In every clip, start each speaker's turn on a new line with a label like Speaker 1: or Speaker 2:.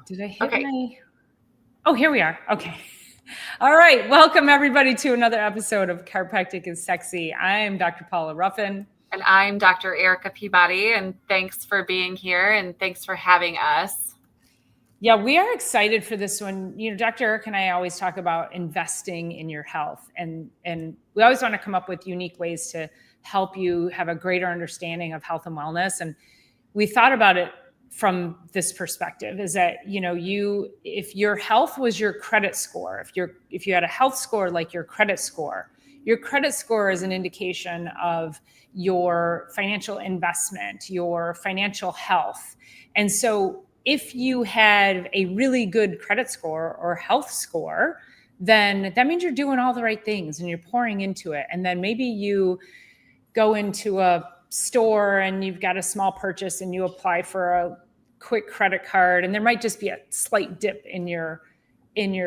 Speaker 1: Did I hit
Speaker 2: Okay.
Speaker 1: Oh, here we are. Okay. All right. Welcome everybody to another episode of Chiropractic is Sexy. I'm Dr. Paula Ruffin.
Speaker 2: And I'm Dr. Erica Peabody, and thanks for being here and thanks for having us.
Speaker 1: Yeah, we are excited for this one. You know, Dr. Eric and I always talk about investing in your health, and we always want to come up with unique ways to help you have a greater understanding of health and wellness. And we thought about it from this perspective, is that, you know, if your health was your credit score, if you had a health score like your credit score is an indication of your financial investment, your financial health. And so if you had a really good credit score or health score, then that means you're doing all the right things and you're pouring into it. And then maybe you go into a store and you've got a small purchase and you apply for a quick credit card, and there might just be a slight dip in your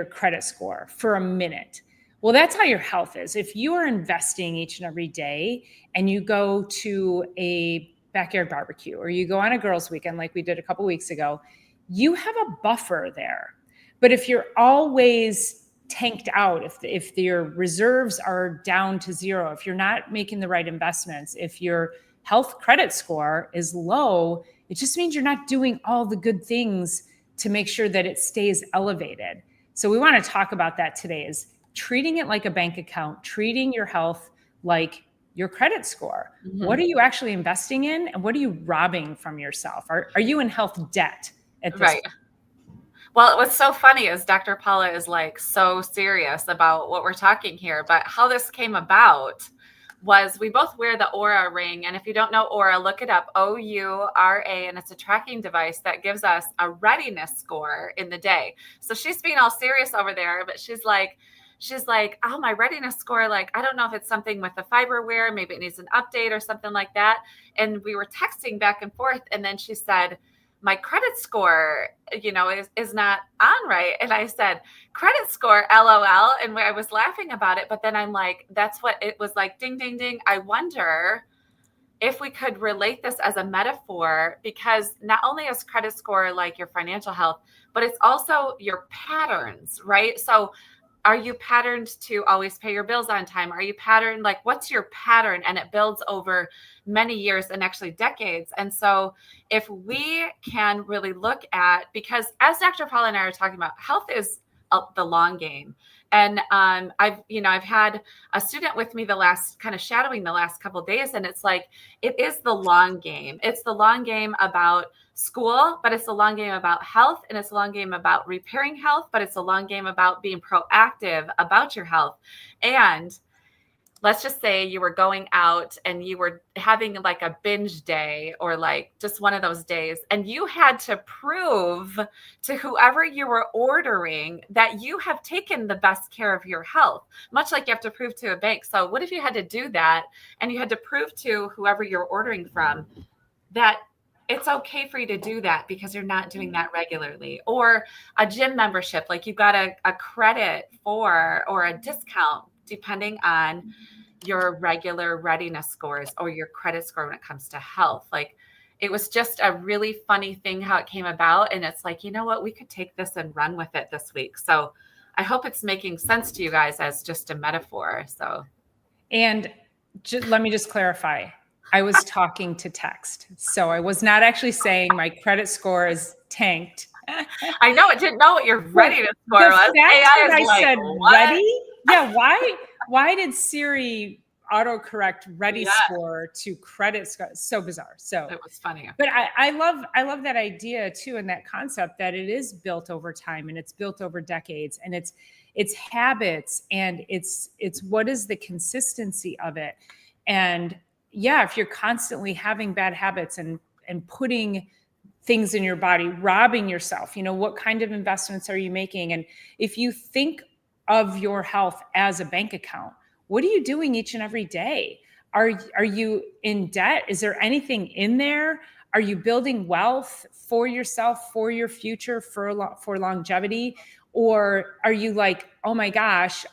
Speaker 1: credit score for a minute. Well, that's how your health is. If you are investing each and every day and you go to a backyard barbecue or you go on a girls' weekend like we did a couple weeks ago, you have a buffer there. But if you're always tanked out, if your reserves are down to zero, if you're not making the right investments, if your health credit score is low, it just means you're not doing all the good things to make sure that it stays elevated. So we want to talk about that today, is treating it like a bank account, treating your health like your credit score. Mm-hmm. What are you actually investing in, and what are you robbing from yourself? Are you in health debt at this point?
Speaker 2: Well, what's so funny is Dr. Paula is like so serious about what we're talking here, but how this came about was we both wear the Oura ring. And if you don't know Oura, look it up, Oura, and it's a tracking device that gives us a readiness score in the day. So she's being all serious over there, but she's like, oh, my readiness score, like, I don't know if it's something with the fiberware, maybe it needs an update or something like that. And we were texting back and forth. And then she said, my credit score, you know, is not on right. And I said, credit score, LOL. And I was laughing about it. But then I'm like, that's what it was like. Ding, ding, ding. I wonder if we could relate this as a metaphor, because not only is credit score like your financial health, but it's also your patterns, right? So are you patterned to always pay your bills on time? Are you patterned? Like, what's your pattern? And it builds over many years and actually decades. And so if we can really look at, because as Dr. Paula and I are talking about, health is the long game. And I've had a student with me shadowing the last couple of days. And it's like, it is the long game. It's the long game about school, but it's a long game about health, and it's a long game about repairing health, but it's a long game about being proactive about your health. And let's just say you were going out and you were having like a binge day, or like just one of those days, and you had to prove to whoever you were ordering that you have taken the best care of your health, much like you have to prove to a bank. So what if you had to do that and you had to prove to whoever you're ordering from that it's okay for you to do that because you're not doing that regularly? Or a gym membership, like you got a credit for, or a discount depending on your regular readiness scores or your credit score when it comes to health. Like, it was just a really funny thing how it came about. And it's like, you know what, we could take this and run with it this week. So I hope it's making sense to you guys as just a metaphor. So,
Speaker 1: and let me just clarify. I was talking to text. So I was not actually saying my credit score is tanked.
Speaker 2: I know it didn't know what your readiness score was.
Speaker 1: I said what? Ready? Yeah. Why did Siri autocorrect ready score to credit score? So bizarre. So
Speaker 2: it was funny.
Speaker 1: But I love that idea too, and that concept that it is built over time and it's built over decades, and it's habits, and it's what is the consistency of it. And yeah, if you're constantly having bad habits and putting things in your body, robbing yourself, you know, what kind of investments are you making? And if you think of your health as a bank account, what are you doing each and every day? Are you in debt? Is there anything in there? Are you building wealth for yourself, for your future, for longevity? Or are you like, oh my gosh,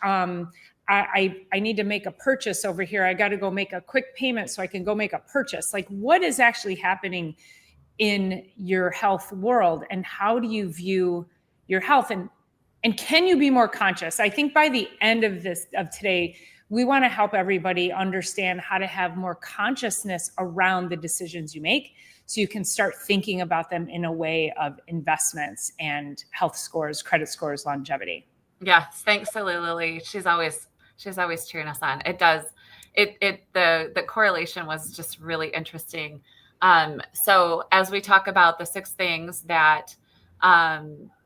Speaker 1: I need to make a purchase over here. I got to go make a quick payment so I can go make a purchase. Like, what is actually happening in your health world, and how do you view your health, and can you be more conscious? I think by the end of today, we want to help everybody understand how to have more consciousness around the decisions you make, so you can start thinking about them in a way of investments and health scores, credit scores, longevity.
Speaker 2: Yes, thanks to Lily. She's always cheering us on. It does. The correlation was just really interesting. So as we talk about the 6 things that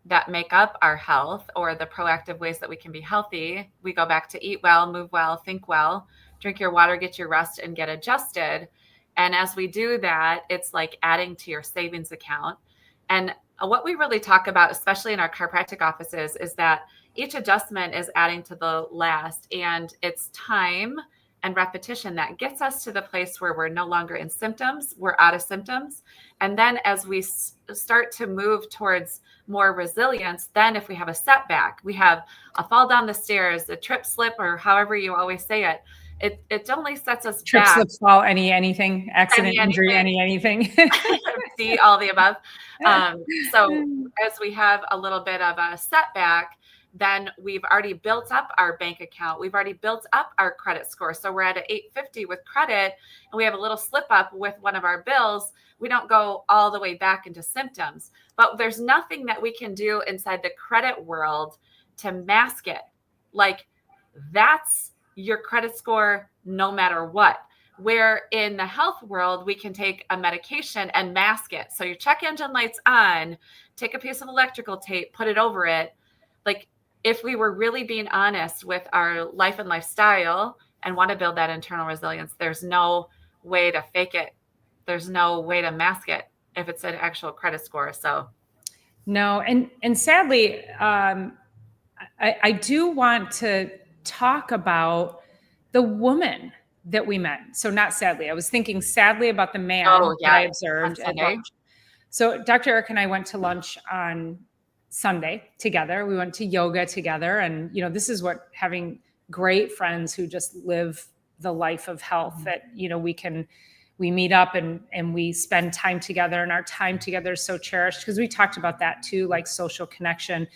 Speaker 2: that make up our health, or the proactive ways that we can be healthy, we go back to eat well, move well, think well, drink your water, get your rest, and get adjusted. And as we do that, it's like adding to your savings account. And what we really talk about, especially in our chiropractic offices, is that each adjustment is adding to the last, and it's time and repetition that gets us to the place where we're no longer in symptoms, we're out of symptoms. And then as we start to move towards more resilience, then if we have a setback, we have a fall down the stairs, a trip, slip, or however you always say it, it only sets us
Speaker 1: trip,
Speaker 2: back.
Speaker 1: Slip, fall, anything, accident, injury, anything.
Speaker 2: See, all the above. So as we have a little bit of a setback, then we've already built up our bank account. We've already built up our credit score. So we're at an 850 with credit, and we have a little slip up with one of our bills. We don't go all the way back into symptoms, but there's nothing that we can do inside the credit world to mask it. Like, that's your credit score no matter what. Where in the health world, we can take a medication and mask it. So your check engine light's on, take a piece of electrical tape, put it over it. Like, if we were really being honest with our life and lifestyle and want to build that internal resilience, there's no way to fake it. There's no way to mask it if it's an actual credit score. So
Speaker 1: no. And sadly, I do want to talk about the woman that we met. So not sadly, I was thinking sadly about the man that I observed at lunch. So Dr. Eric and I went to lunch on Sunday together. We went to yoga together. And, this is what having great friends who just live the life of health, that, we meet up and we spend time together, and our time together is so cherished, because we talked about that too, like social connection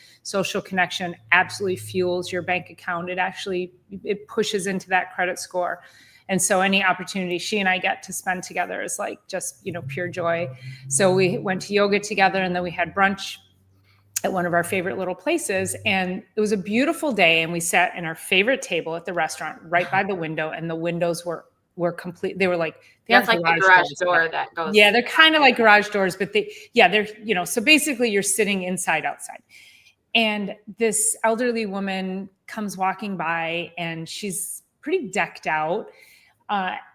Speaker 1: absolutely fuels your bank account. It pushes into that credit score. And so any opportunity she and I get to spend together is like just, pure joy. So we went to yoga together, and then we had brunch at one of our favorite little places. And it was a beautiful day. And we sat in our favorite table at the restaurant right by the window, and the windows were complete. They were like,
Speaker 2: that's like the garage door that goes.
Speaker 1: Yeah, they're kind of like garage doors, but they're, so basically you're sitting inside outside. And this elderly woman comes walking by, and she's pretty decked out.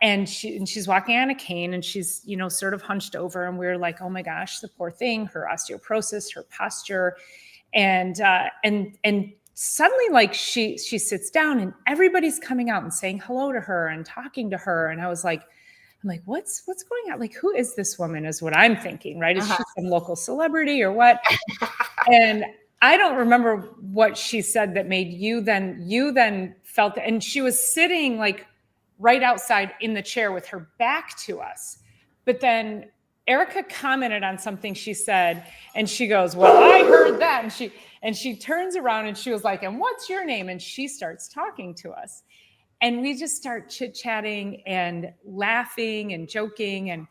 Speaker 1: And she's walking on a cane, and she's, sort of hunched over, and we're like, oh my gosh, the poor thing, her osteoporosis, her posture. And suddenly, like, she sits down, and everybody's coming out and saying hello to her and talking to her. And I'm like, what's going on? Like, who is this woman, is what I'm thinking, right? Is she some local celebrity or what? And I don't remember what she said that made you then felt that. And she was sitting like right outside in the chair with her back to us. But then Erica commented on something she said, and she goes, well, I heard that. And she turns around, and she was like, and what's your name? And she starts talking to us. And we just start chit-chatting and laughing and joking. And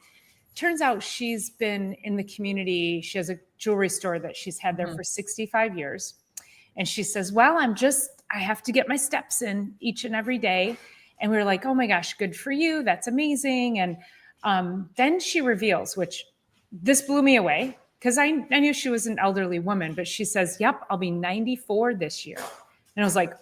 Speaker 1: turns out she's been in the community. She has a jewelry store that she's had there for 65 years. And she says, well, I have to get my steps in each and every day. And we were like, oh my gosh, good for you. That's amazing. And then she reveals, which this blew me away, because I knew she was an elderly woman, but she says, yep, I'll be 94 this year. And I was like,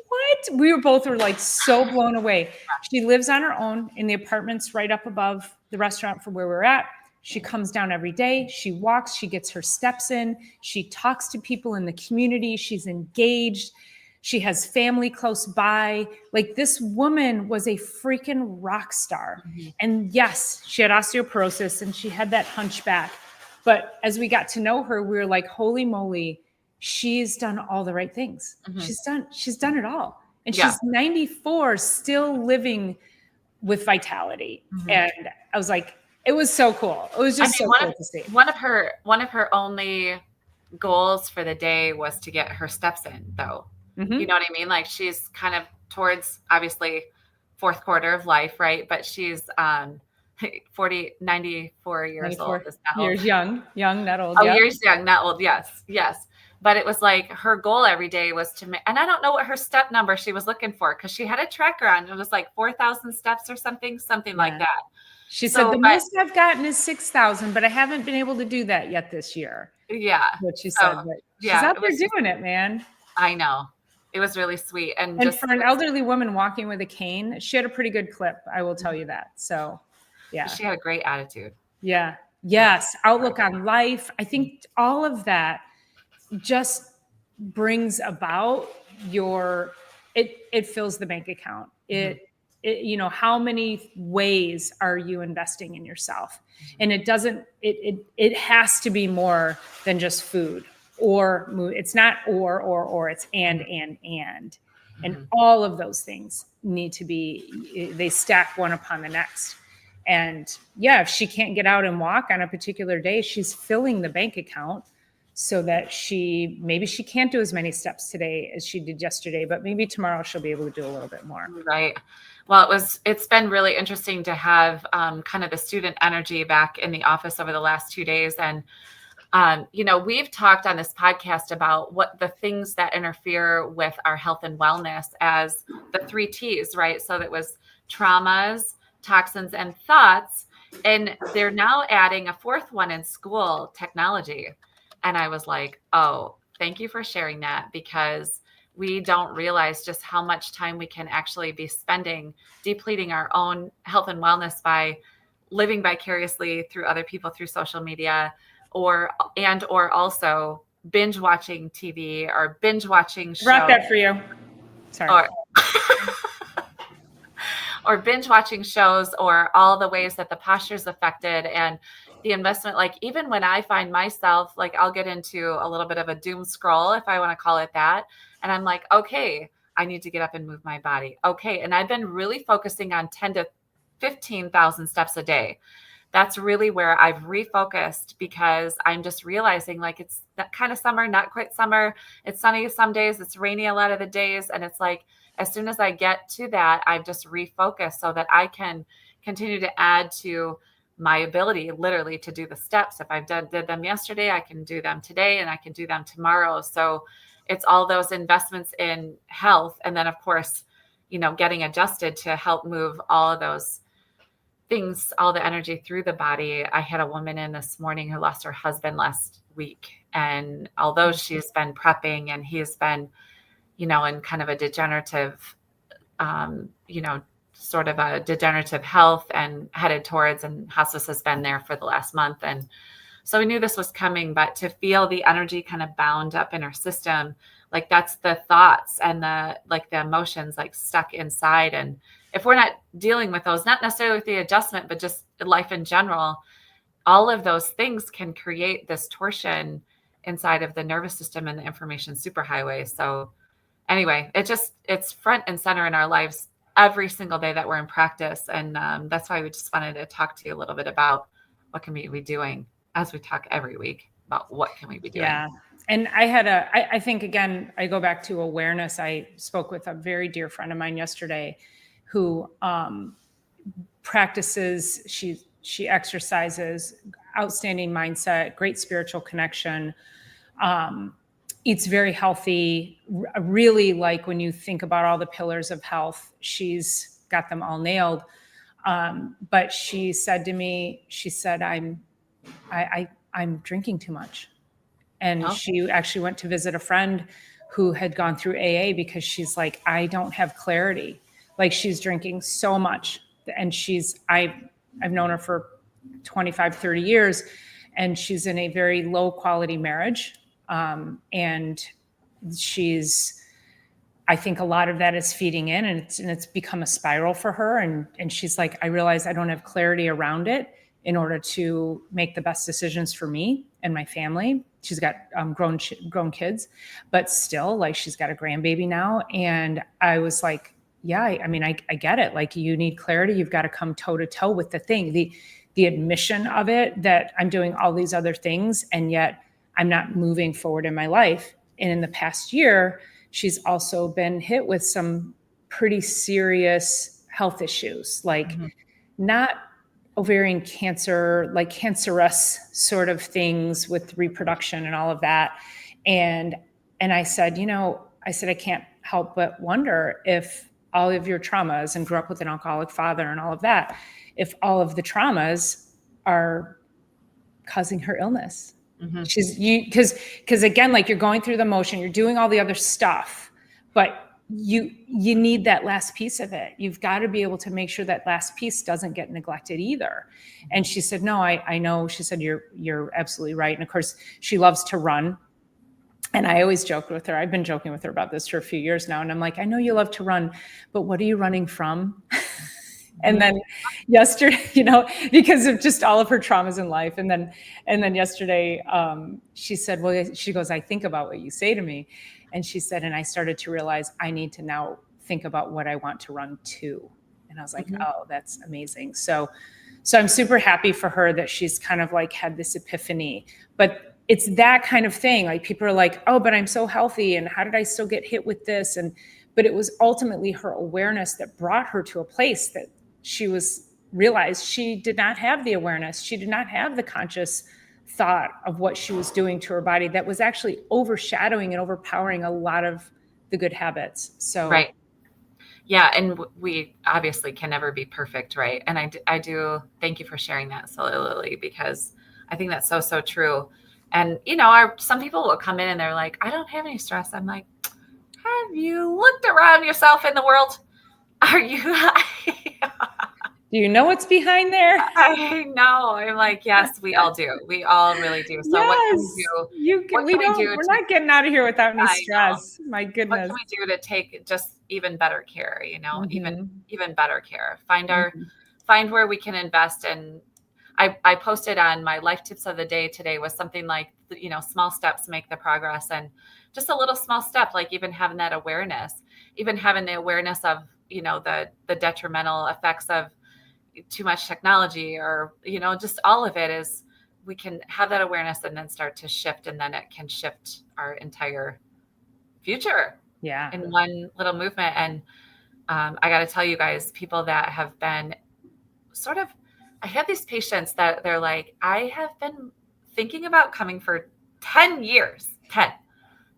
Speaker 1: what? We were like so blown away. She lives on her own in the apartments right up above the restaurant from where we're at. She comes down every day. She walks, she gets her steps in. She talks to people in the community. She's engaged. She has family close by. Like, this woman was a freaking rock star. Mm-hmm. And yes, she had osteoporosis and she had that hunchback. But as we got to know her, we were like, holy moly, she's done all the right things. Mm-hmm. She's done it all. And she's 94, still living with vitality. Mm-hmm. And I was like, It was so cool. It was just so cool to see.
Speaker 2: One of her only goals for the day was to get her steps in, though. You know what I mean? Like, she's kind of towards, obviously, fourth quarter of life, right? But she's 94 years
Speaker 1: 94
Speaker 2: old. Is that
Speaker 1: years
Speaker 2: old?
Speaker 1: young, not old.
Speaker 2: Oh,
Speaker 1: Yep.
Speaker 2: years young, not old. Yes, yes. But it was like her goal every day was to make, and I don't know what her step number she was looking for, because she had a tracker on. It was like 4,000 steps or something like that.
Speaker 1: She said the most I've gotten is 6,000, but I haven't been able to do that yet this year.
Speaker 2: Yeah.
Speaker 1: What she said, but she's out there doing it, man.
Speaker 2: I know. It was really sweet. And just
Speaker 1: for an elderly woman walking with a cane, she had a pretty good clip. I will tell you that. So, yeah.
Speaker 2: She had a great attitude.
Speaker 1: Yeah. Yes. Outlook on life. I think all of that just brings about it fills the bank account. You know, how many ways are you investing in yourself? And it has to be more than just food or it's not or it's and all of those things need to be, they stack one upon the next. And yeah, if she can't get out and walk on a particular day, she's filling the bank account so that maybe she can't do as many steps today as she did yesterday, but maybe tomorrow she'll be able to do a little bit more.
Speaker 2: Right. Well, it's been really interesting to have kind of the student energy back in the office over the last 2 days. And, you know, we've talked on this podcast about what the things that interfere with our health and wellness as the 3 T's, right? So that was traumas, toxins, and thoughts. And they're now adding a 4th one in school, technology. And I was like, oh, thank you for sharing that, because we don't realize just how much time we can actually be spending depleting our own health and wellness by living vicariously through other people through social media, or also binge watching TV or binge watching shows.
Speaker 1: Brought that for you. Sorry.
Speaker 2: Or binge watching shows, or all the ways that the posture is affected and the investment. Like, even when I find myself, like, I'll get into a little bit of a doom scroll, if I want to call it that. And I'm like, okay, I need to get up and move my body. Okay. And I've been really focusing on 10 to 15,000 steps a day. That's really where I've refocused, because I'm just realizing, like, it's that kind of summer, not quite summer. It's sunny some days, it's rainy a lot of the days. And it's like, as soon as I get to that, I've just refocused so that I can continue to add to my ability literally to do the steps. If I did them yesterday, I can do them today, and I can do them tomorrow. So it's all those investments in health. And then, of course, you know, getting adjusted to help move all of those things, all the energy through the body. I had a woman in this morning who lost her husband last week. And although she's been prepping and he's been, you know, in kind of a degenerative, you know, sort of a degenerative health and headed towards, and hospice has been there for the last month. And so we knew this was coming, but to feel the energy kind of bound up in her system, like, that's the thoughts and the emotions, like, stuck inside. And if we're not dealing with those, not necessarily with the adjustment, but just life in general, all of those things can create this torsion inside of the nervous system and the information superhighway. So anyway, it's front and center in our lives every single day that we're in practice. And that's why we just wanted to talk to you a little bit about what can we be doing, as we talk every week about what can we be doing.
Speaker 1: Yeah. And I think, again, I go back to awareness. I spoke with a very dear friend of mine yesterday who practices, she exercises, outstanding mindset, great spiritual connection, eats very healthy, really, like, when you think about all the pillars of health, she's got them all nailed. But she said to me, I'm drinking too much. And she actually went to visit a friend who had gone through AA, because she's like, I don't have clarity. Like, she's drinking so much. And I've known her for 25, 30 years, and she's in a very low quality marriage. And I think a lot of that is feeding in, and it's become a spiral for her. And she's like, I realize I don't have clarity around it in order to make the best decisions for me and my family. She's got grown kids, but still, like, she's got a grandbaby now. And I was like, yeah, I mean, I get it. Like, you need clarity. You've got to come toe to toe with the thing. The the admission of it, that I'm doing all these other things and yet I'm not moving forward in my life. And in the past year, she's also been hit with some pretty serious health issues, like not ovarian cancer, like cancerous sort of things with reproduction and all of that. And I said, I can't help but wonder if all of your traumas, and grew up with an alcoholic father and all of that, if all of the traumas are causing her illness. Because again, like, you're going through the motion, you're doing all the other stuff, but you need that last piece of it. You've got to be able to make sure that last piece doesn't get neglected either. And she said, no, I know. She said, you're absolutely right. And of course, she loves to run. And I always joked with her. I've been joking with her about this for a few years now. And I'm like, I know you love to run, but what are you running from? And then yesterday, because of just all of her traumas in life. And then yesterday, she said, she goes, I think about what you say to me. And she said, and I started to realize I need to now think about what I want to run to. And I was like, oh, that's amazing. So I'm super happy for her that she's kind of like had this epiphany. But it's that kind of thing. Like, people are like, oh, but I'm so healthy, and how did I still get hit with this? But it was ultimately her awareness that brought her to a place that she realized she did not have the awareness. She did not have the conscious thought of what she was doing to her body that was actually overshadowing and overpowering a lot of the good habits. So,
Speaker 2: right. Yeah. And we obviously can never be perfect. Right. And I do thank you for sharing that, Lily, because I think that's so, so true. And, some people will come in and they're like, I don't have any stress. I'm like, have you looked around yourself in the world? Are you?
Speaker 1: Do you know what's behind there?
Speaker 2: I know. I'm like, yes, we all do. We all really do. So
Speaker 1: yes,
Speaker 2: what can we do?
Speaker 1: We're not getting out of here without any stress. My goodness.
Speaker 2: What can we do to take just even better care, even better care? Find where we can invest in. I posted on my life tips of the day today was something like, small steps make the progress, and just a little small step, like even having that awareness, even having the awareness of, the detrimental effects of too much technology, or, just all of it is, we can have that awareness and then start to shift, and then it can shift our entire future in one little movement. And I got to tell you guys, people that have been I have these patients that they're like, I have been thinking about coming for 10 years, 10,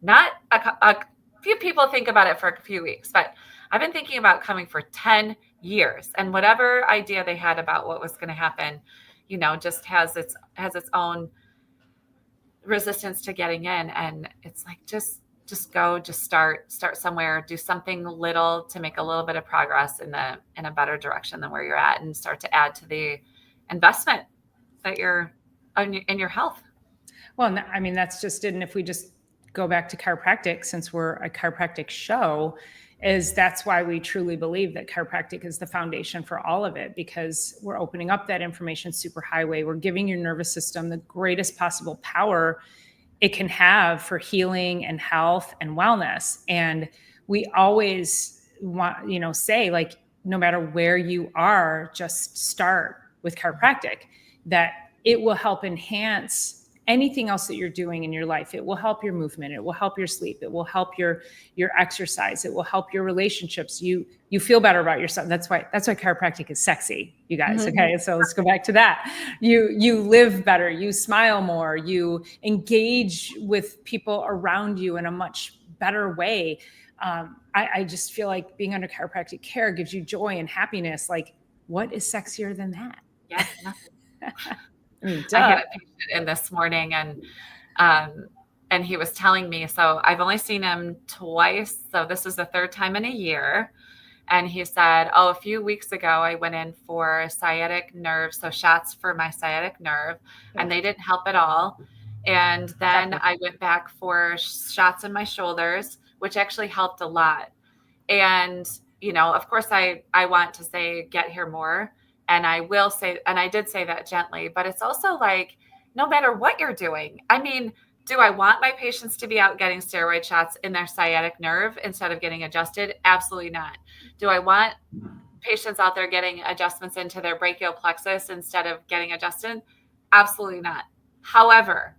Speaker 2: not a few people think about it for a few weeks, but I've been thinking about coming for 10 years. And whatever idea they had about what was going to happen, just has its own resistance to getting in. And it's like, just go, just start somewhere, do something little to make a little bit of progress in a better direction than where you're at, and start to add to the investment that you're in your health.
Speaker 1: Well, I mean, that's just it. And if we just go back to chiropractic, since we're a chiropractic show, that's why we truly believe that chiropractic is the foundation for all of it, because we're opening up that information superhighway. We're giving your nervous system the greatest possible power it can have for healing and health and wellness. And we always want, say, like, no matter where you are, just start with chiropractic, that it will help enhance anything else that you're doing in your life. It will help your movement. It will help your sleep. It will help your exercise. It will help your relationships. You feel better about yourself. That's why chiropractic is sexy, you guys. Okay. So let's go back to that. You live better. You smile more. You engage with people around you in a much better way. I just feel like being under chiropractic care gives you joy and happiness. Like, what is sexier than that?
Speaker 2: Yes, nothing. I had a patient in this morning, and he was telling me, so I've only seen him twice. So this is the third time in a year. And he said, a few weeks ago, I went in for sciatic nerve. So shots for my sciatic nerve, and they didn't help at all. And then I went back for shots in my shoulders, which actually helped a lot. And, of course I want to say, get here more. And I will say, and I did say that gently, but it's also like, no matter what you're doing, I mean, do I want my patients to be out getting steroid shots in their sciatic nerve instead of getting adjusted? Absolutely not. Do I want patients out there getting adjustments into their brachial plexus instead of getting adjusted? Absolutely not. However,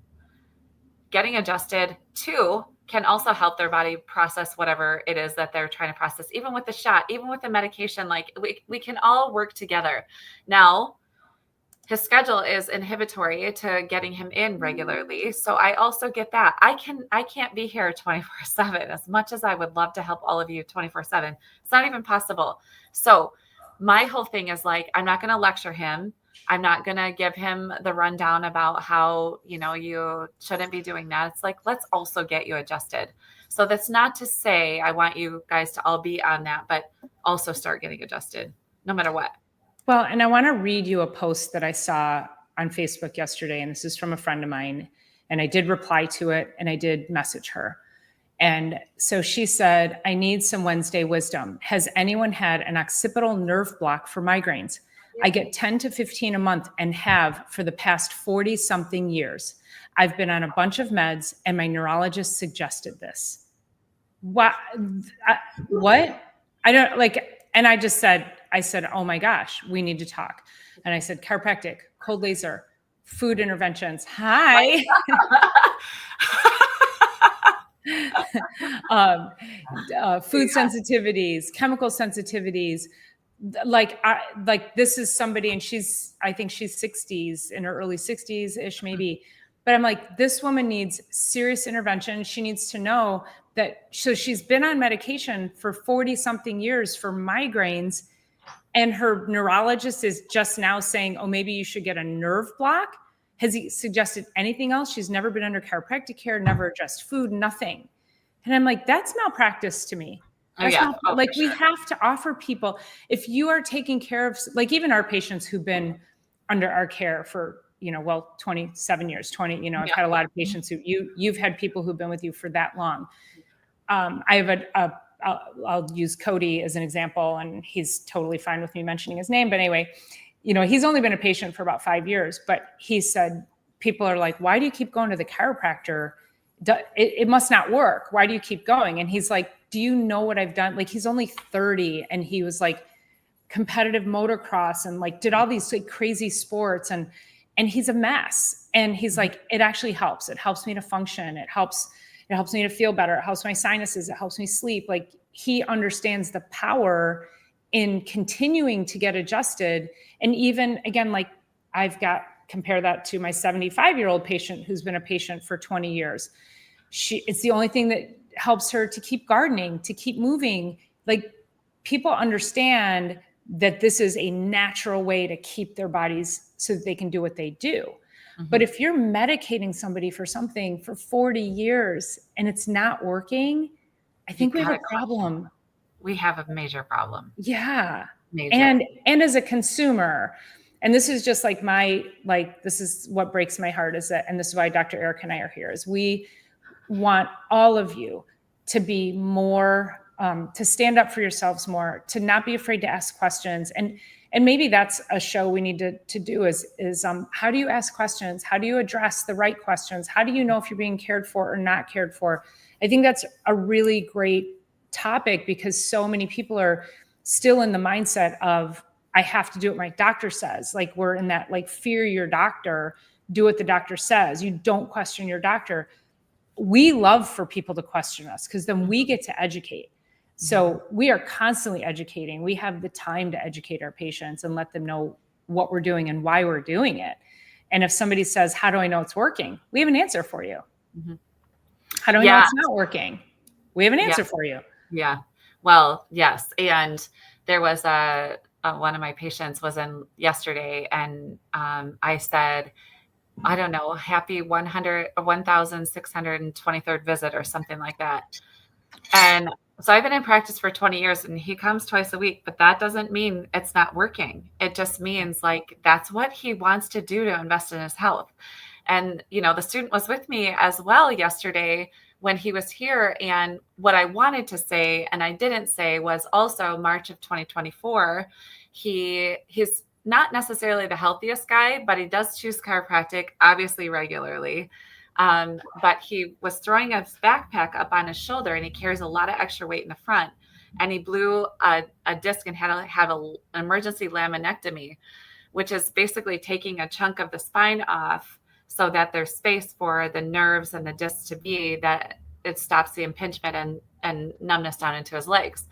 Speaker 2: getting adjusted too can also help their body process whatever it is that they're trying to process, even with the shot, even with the medication. Like we can all work together. Now, his schedule is inhibitory to getting him in regularly. So I also get that. I can't be here 24/7 as much as I would love to help all of you 24/7. It's not even possible. So my whole thing is like, I'm not going to lecture him. I'm not going to give him the rundown about how, you shouldn't be doing that. It's like, let's also get you adjusted. So that's not to say I want you guys to all be on that, but also start getting adjusted no matter what.
Speaker 1: Well, and I want to read you a post that I saw on Facebook yesterday, and this is from a friend of mine, and I did reply to it, and I did message her. And so she said, I need some Wednesday wisdom. Has anyone had an occipital nerve block for migraines? I get 10 to 15 a month and have for the past 40 something years. I've been on a bunch of meds and my neurologist suggested this. What? I don't like, and I said, oh my gosh, we need to talk. And I said, chiropractic, cold laser, food interventions. Hi. Food sensitivities, chemical sensitivities. Like this is somebody, and I think she's 60s, in her early 60s ish, maybe. But I'm like, this woman needs serious intervention. She needs to know that. So she's been on medication for 40 something years for migraines. And her neurologist is just now saying, oh, maybe you should get a nerve block. Has he suggested anything else? She's never been under chiropractic care, never addressed food, nothing. And I'm like, that's malpractice to me. We have to offer people, if you are taking care of, like even our patients who've been under our care for, 27 years, 20, I've had a lot of patients you've had people who've been with you for that long. I have I'll use Cody as an example, and he's totally fine with me mentioning his name. But anyway, he's only been a patient for about 5 years, but he said, people are like, why do you keep going to the chiropractor? It must not work. Why do you keep going? And he's like, do you know what I've done? Like, he's only 30 and he was like competitive motocross and like did all these like crazy sports and he's a mess. And he's like, it actually helps. It helps me to function. It helps me to feel better. It helps my sinuses. It helps me sleep. Like, he understands the power in continuing to get adjusted. And even again, like compare that to my 75-year-old patient who's been a patient for 20 years. It's the only thing that helps her to keep gardening, to keep moving. Like, people understand that this is a natural way to keep their bodies so that they can do what they do. Mm-hmm. But if you're medicating somebody for something for 40 years and it's not working, I think we have a problem.
Speaker 2: We have a major problem.
Speaker 1: Yeah. Major. And as a consumer, and this is just like this is what breaks my heart, is that, and this is why Dr. Eric and I are here, is we want all of you to be more, to stand up for yourselves more, to not be afraid to ask questions. And maybe that's a show we need to do is how do you ask questions? How do you address the right questions? How do you know if you're being cared for or not cared for? I think that's a really great topic, because so many people are still in the mindset of, I have to do what my doctor says. Like, we're in that, like, fear your doctor, do what the doctor says. You don't question your doctor. We love for people to question us, because then we get to educate. So we are constantly educating. We have the time to educate our patients and let them know what we're doing and why we're doing it. And if somebody says, how do I know it's working? We have an answer for you. Mm-hmm. How do I know it's not working? We have an answer for you.
Speaker 2: Yeah. Well, yes. And there was one of my patients was in yesterday, and I said, I don't know, happy 1,623rd visit or something like that. And so I've been in practice for 20 years, and he comes twice a week, but that doesn't mean it's not working. It just means, like, that's what he wants to do to invest in his health. And, the student was with me as well yesterday when he was here. And what I wanted to say, and I didn't say, was also March of 2024, he's not necessarily the healthiest guy, but he does choose chiropractic, obviously regularly. But he was throwing his backpack up on his shoulder, and he carries a lot of extra weight in the front. and he blew a disc and had to have an emergency laminectomy, which is basically taking a chunk of the spine off so that there's space for the nerves and the disc to be, that it stops the impingement and numbness down into his legs.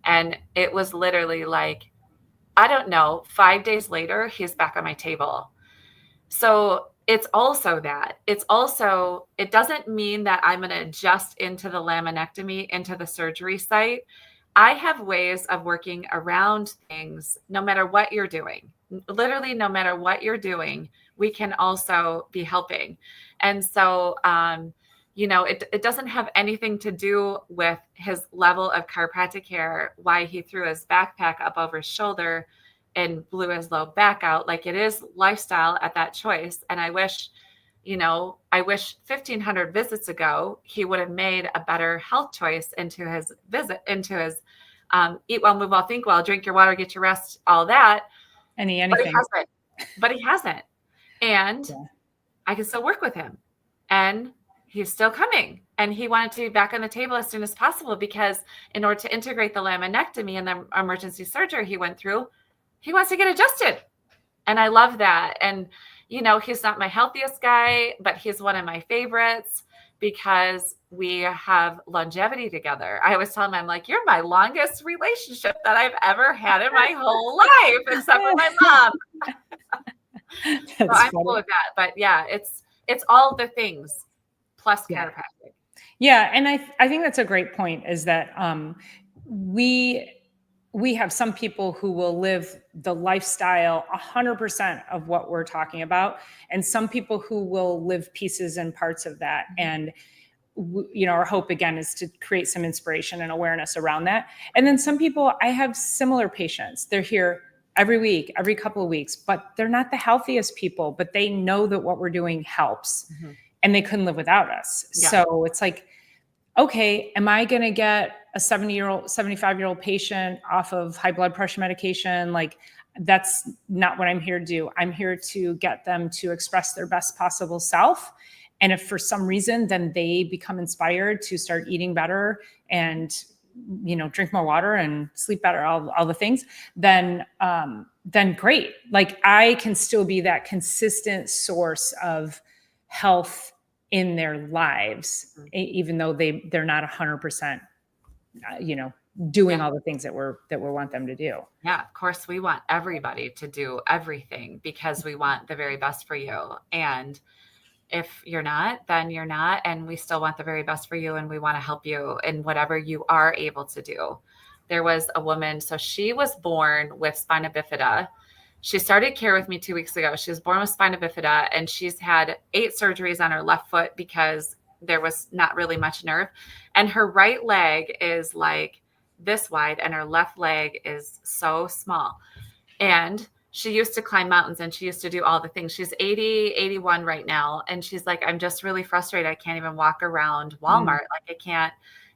Speaker 2: And it was literally like, I don't know, 5 days later, he's back on my table. So it's also that. It's also, it doesn't mean that I'm going to adjust into the laminectomy, into the surgery site. I have ways of working around things no matter what you're doing. Literally, no matter what you're doing, we can also be helping. And so, it doesn't have anything to do with his level of chiropractic care, why he threw his backpack up over his shoulder and blew his low back out. Like, it is lifestyle at that choice. And I wish 1,500 visits ago, he would have made a better health choice into his eat well, move well, think well, drink your water, get your rest, all that.
Speaker 1: Anything.
Speaker 2: But he hasn't. And yeah. I can still work with him. And he's still coming. And he wanted to be back on the table as soon as possible, because in order to integrate the laminectomy and the emergency surgery he went through, he wants to get adjusted. And I love that. And, he's not my healthiest guy, but he's one of my favorites because we have longevity together. I always tell him, I'm like, you're my longest relationship that I've ever had in my whole life, except for my mom. So I'm cool with that. But yeah, it's all the things plus chiropractic.
Speaker 1: Yeah. And I think that's a great point, is that we have some people who will live the lifestyle 100% of what we're talking about, and some people who will live pieces and parts of that. And our hope again is to create some inspiration and awareness around that. And then some people, I have similar patients. They're here every week, every couple of weeks, but they're not the healthiest people, but they know that what we're doing helps, and they couldn't live without us. Yeah. So it's like, okay, am I going to get a 75-year-old patient off of high blood pressure medication? Like, that's not what I'm here to do. I'm here to get them to express their best possible self. And if for some reason, then they become inspired to start eating better and, drink more water and sleep better, all the things, then great. Like, I can still be that consistent source of health in their lives, even though they're not 100%, doing all the things that we want them to do.
Speaker 2: Yeah, of course, we want everybody to do everything because we want the very best for you. And if you're not, then you're not. And we still want the very best for you. And we want to help you in whatever you are able to do. There was a woman, so she was born with spina bifida. She started care with me 2 weeks ago. She was born with spina bifida, and she's had 8 surgeries on her left foot because there was not really much nerve. And her right leg is like this wide, and her left leg is so small. And she used to climb mountains, and she used to do all the things. She's 81 right now. And she's like, I'm just really frustrated. I can't even walk around Walmart. Like, I can't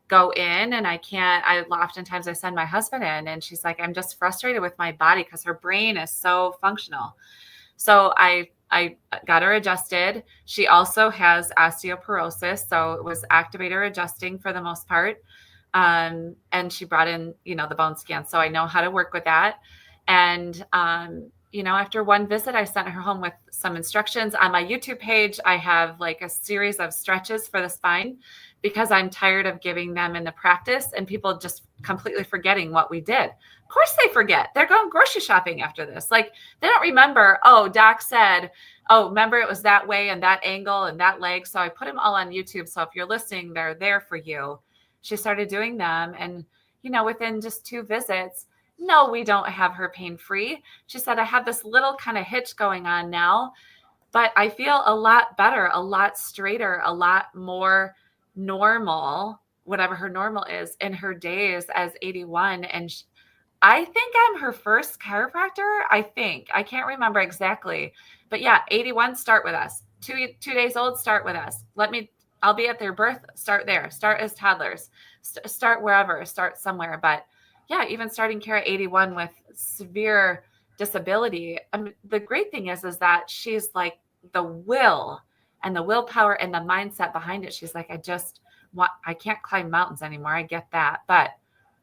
Speaker 2: go in, and oftentimes I send my husband in, and she's like, I'm just frustrated with my body because her brain is so functional. So I got her adjusted. She also has osteoporosis. So it was activator adjusting for the most part. And she brought in, the bone scan. So I know how to work with that. And, after one visit, I sent her home with some instructions. On my YouTube page, I have like a series of stretches for the spine, because I'm tired of giving them in the practice and people just completely forgetting what we did. Of course they forget. They're going grocery shopping after this. Like, they don't remember, oh, doc said, oh, remember it was that way and that angle and that leg. So I put them all on YouTube. So if you're listening, they're there for you. She started doing them. And, within just 2 visits, no, we don't have her pain-free. She said, I have this little kind of hitch going on now, but I feel a lot better, a lot straighter, a lot more normal, whatever her normal is, in her days as 81. And I think I'm her first chiropractor. I can't remember exactly, but yeah, 81, start with us. 2 days old, start with us. I'll be at their birth, start there, start as toddlers, start wherever, start somewhere. But yeah, even starting care at 81 with severe disability. The great thing is that she's like the will and the willpower and the mindset behind it. She's like, I can't climb mountains anymore. I get that, but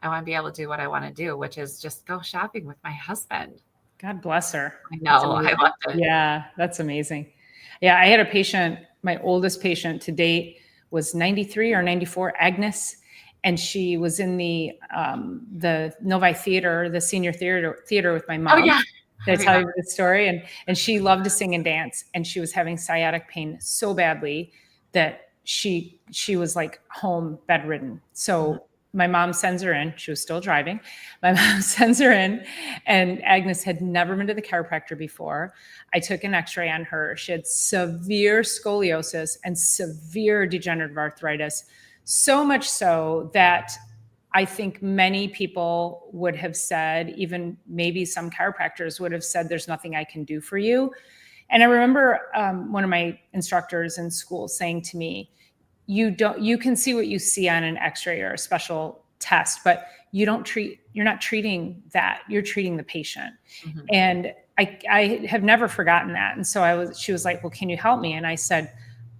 Speaker 2: I want to be able to do what I want to do, which is just go shopping with my husband.
Speaker 1: God bless her.
Speaker 2: I
Speaker 1: That's
Speaker 2: know. I
Speaker 1: amazing.
Speaker 2: loved it.
Speaker 1: Yeah, that's amazing. Yeah, I had a patient, my oldest patient to date was 93 or 94, Agnes, and she was in the Novi Theater, the senior theater with my
Speaker 2: Oh
Speaker 1: mom.
Speaker 2: yeah. I
Speaker 1: Did I tell
Speaker 2: remember.
Speaker 1: you the story? And she loved to sing and dance, and she was having sciatic pain so badly that she was like home bedridden. So my mom sends her in. She was still driving. My mom sends her in, and Agnes had never been to the chiropractor before. I took an X-ray on her. She had severe scoliosis and severe degenerative arthritis, so much so that I think many people would have said, even maybe some chiropractors would have said, there's nothing I can do for you. And I remember one of my instructors in school saying to me, you can see what you see on an x-ray or a special test, but you're not treating that, you're treating the patient.
Speaker 2: Mhm.
Speaker 1: And I have never forgotten that. And so she was like, well, can you help me? And I said,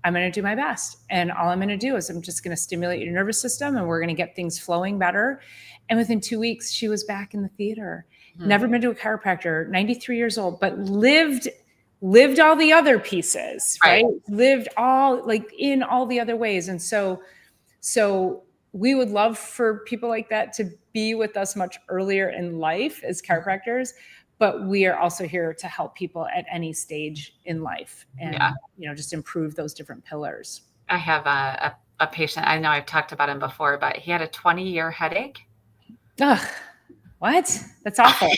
Speaker 1: I'm going to do my best. And all I'm going to do is I'm just going to stimulate your nervous system and we're going to get things flowing better. And within 2 weeks, she was back in the theater.
Speaker 2: Mhm.
Speaker 1: Never been to a chiropractor, 93 years old, but lived all the other pieces, right? Lived all like in all the other ways. And so we would love for people like that to be with us much earlier in life as chiropractors, but we are also here to help people at any stage in life and, just improve those different pillars.
Speaker 2: I have a patient, I know I've talked about him before, but he had a 20-year headache.
Speaker 1: Ugh, what? That's awful.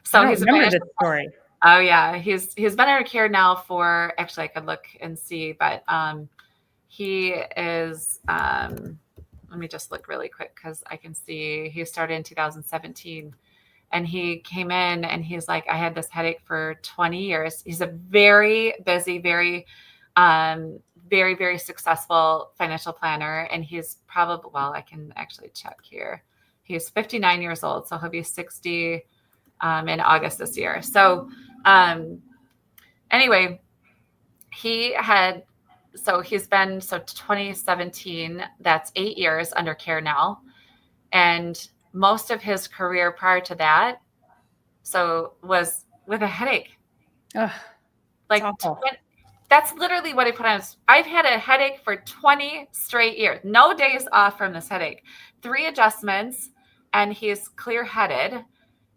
Speaker 2: So
Speaker 1: I don't
Speaker 2: he's
Speaker 1: remember this story.
Speaker 2: Oh yeah, he's been under care now for, actually I could look and see, but he is let me just look really quick because I can see he started in 2017 and he came in and he's like, I had this headache for 20 years. He's a very busy, very very, very successful financial planner, and he's probably, well, I can actually check here. He's 59 years old, so he'll be 60 in August this year. So anyway, he's been, 2017, that's 8 years under care now. And most of his career prior to that, was with a headache.
Speaker 1: Ugh,
Speaker 2: like that's literally what he put on. I've had a headache for 20 straight years, no days off from this headache, 3 adjustments, and he's clear-headed.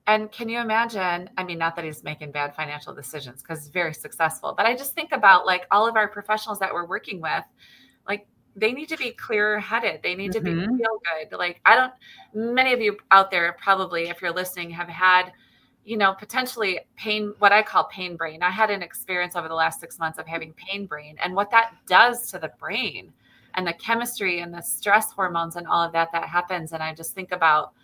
Speaker 2: And can you imagine? I mean, not that he's making bad financial decisions because he's very successful, but I just think about like all of our professionals that we're working with, like they need to be clear-headed. They need to be feel good. Like many of you out there probably, if you're listening, have had, potentially pain, what I call pain brain. I had an experience over the last 6 months of having pain brain and what that does to the brain and the chemistry and the stress hormones and all of that happens. And I just think about,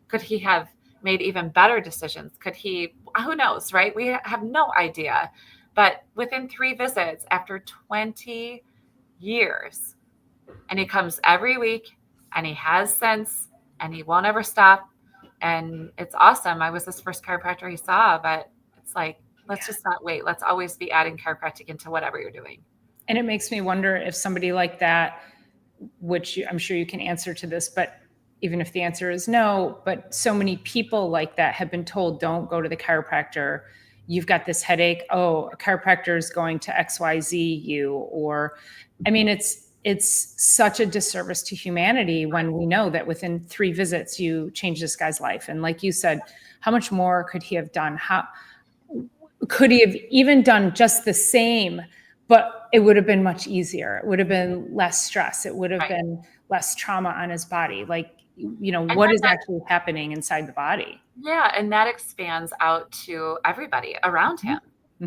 Speaker 2: could he have made even better decisions? Could he, who knows, right? We have no idea. But within 3 visits after 20 years, and he comes every week and he has sense and he won't ever stop. And it's awesome. I was his first chiropractor he saw, but it's like, let's just not wait. Let's always be adding chiropractic into whatever you're doing.
Speaker 1: And it makes me wonder if somebody like that, which I'm sure you can answer to this, but even if the answer is no, but so many people like that have been told, don't go to the chiropractor. You've got this headache. Oh, a chiropractor is going to XYZ you. Or, I mean, it's such a disservice to humanity when we know that within 3 visits, you change this guy's life. And like you said, how much more could he have done? How could he have even done just the same, but it would have been much easier. It would have been less stress. It would have been less trauma on his body. Like, what is actually happening inside the body?
Speaker 2: Yeah. And that expands out to everybody around him,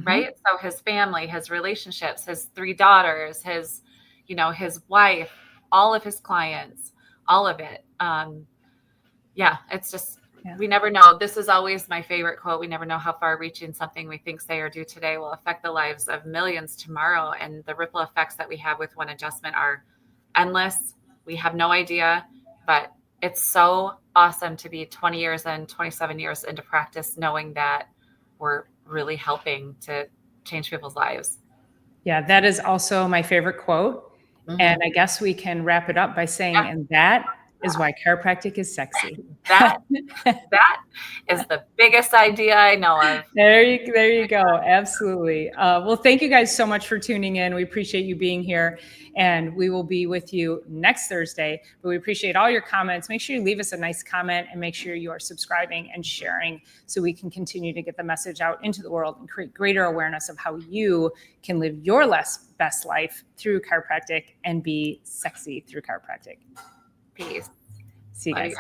Speaker 2: right? So his family, his relationships, his 3 daughters, his wife, all of his clients, all of it. It's just, we never know. This is always my favorite quote. We never know how far reaching something we think, say, or do today will affect the lives of millions tomorrow. And the ripple effects that we have with one adjustment are endless. We have no idea, but it's so awesome to be 20 years and 27 years into practice, knowing that we're really helping to change people's lives.
Speaker 1: Yeah, that is also my favorite quote. And I guess we can wrap it up by saying, and that is why chiropractic is sexy.
Speaker 2: That is the biggest idea I know of.
Speaker 1: There you go. Absolutely. Well, thank you guys so much for tuning in. We appreciate you being here, and we will be with you next Thursday. But we appreciate all your comments. Make sure you leave us a nice comment, and make sure you are subscribing and sharing so we can continue to get the message out into the world and create greater awareness of how you can live your best life through chiropractic and be sexy through chiropractic.
Speaker 2: Peace.
Speaker 1: See you guys.